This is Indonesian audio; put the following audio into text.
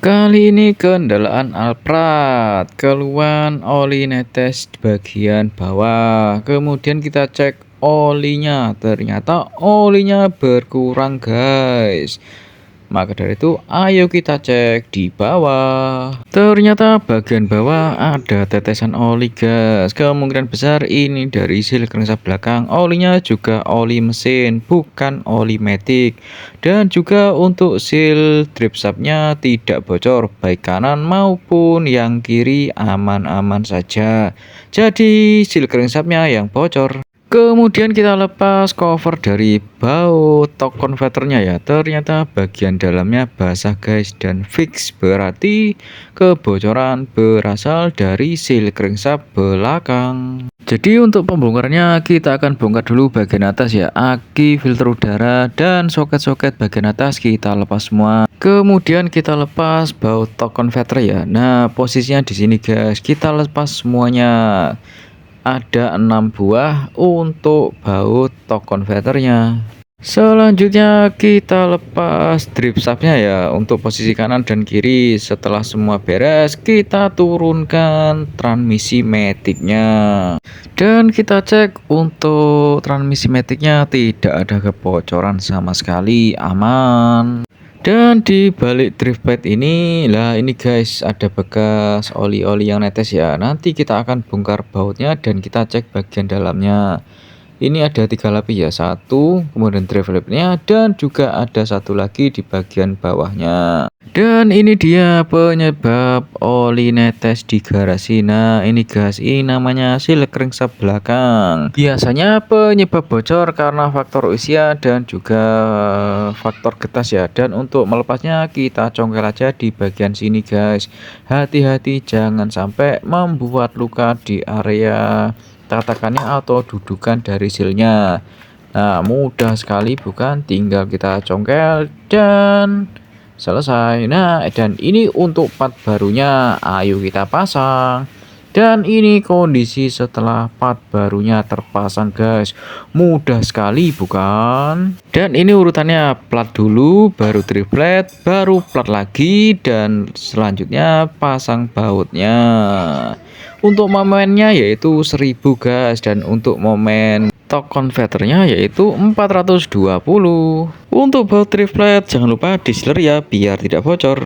Kali ini kendaraan Alphard, keluhan oli netes di bagian bawah. Kemudian kita cek olinya, ternyata olinya berkurang, guys. Maka dari itu, ayo kita cek di bawah. Ternyata bagian bawah ada tetesan oli, guys. Kemungkinan besar ini dari seal crankshaft belakang. Olinya juga oli mesin, bukan oli matic. Dan juga untuk seal drip shaftnya tidak bocor, baik kanan maupun yang kiri aman-aman saja. Jadi seal crankshaftnya yang bocor. Kemudian kita lepas cover dari baut torque converternya ya. Ternyata bagian dalamnya basah, guys, dan fix, berarti kebocoran berasal dari seal crankshaft belakang. Jadi untuk pembongkarannya kita akan bongkar dulu bagian atas ya. Aki, filter udara, dan soket-soket bagian atas kita lepas semua. Kemudian kita lepas baut torque converter ya. Nah, posisinya di sini, guys. Kita lepas semuanya. Ada 6 buah untuk baut torque converternya. Selanjutnya kita lepas drip shaftnya ya, untuk posisi kanan dan kiri. Setelah semua beres, kita turunkan transmisi maticnya. Dan kita cek untuk transmisi maticnya tidak ada kebocoran sama sekali, aman. Dan di balik drift pad ini guys, ada bekas oli-oli yang netes ya. Nanti kita akan bongkar bautnya dan kita cek bagian dalamnya. Ini ada 3 lapis ya, satu, kemudian drive lapnya, dan juga ada satu lagi di bagian bawahnya. Dan ini dia penyebab oli netes di garasi. Nah ini, guys, ini namanya seal crankshaft belakang. Biasanya penyebab bocor karena faktor usia dan juga faktor getas ya. Dan untuk melepasnya kita congkel aja di bagian sini, guys. Hati-hati jangan sampai membuat luka di area tatakannya atau dudukan dari sealnya. Nah mudah sekali bukan, tinggal kita congkel dan selesai. Nah dan ini untuk part barunya, ayo kita pasang. Dan ini kondisi setelah part barunya terpasang, guys. Mudah sekali bukan? Dan ini urutannya, plat dulu, baru triplet, baru plat lagi, dan selanjutnya pasang bautnya. Untuk momennya yaitu 1000, guys, dan untuk momen torque converternya yaitu 420. Untuk baut triplet jangan lupa di sealer ya biar tidak bocor.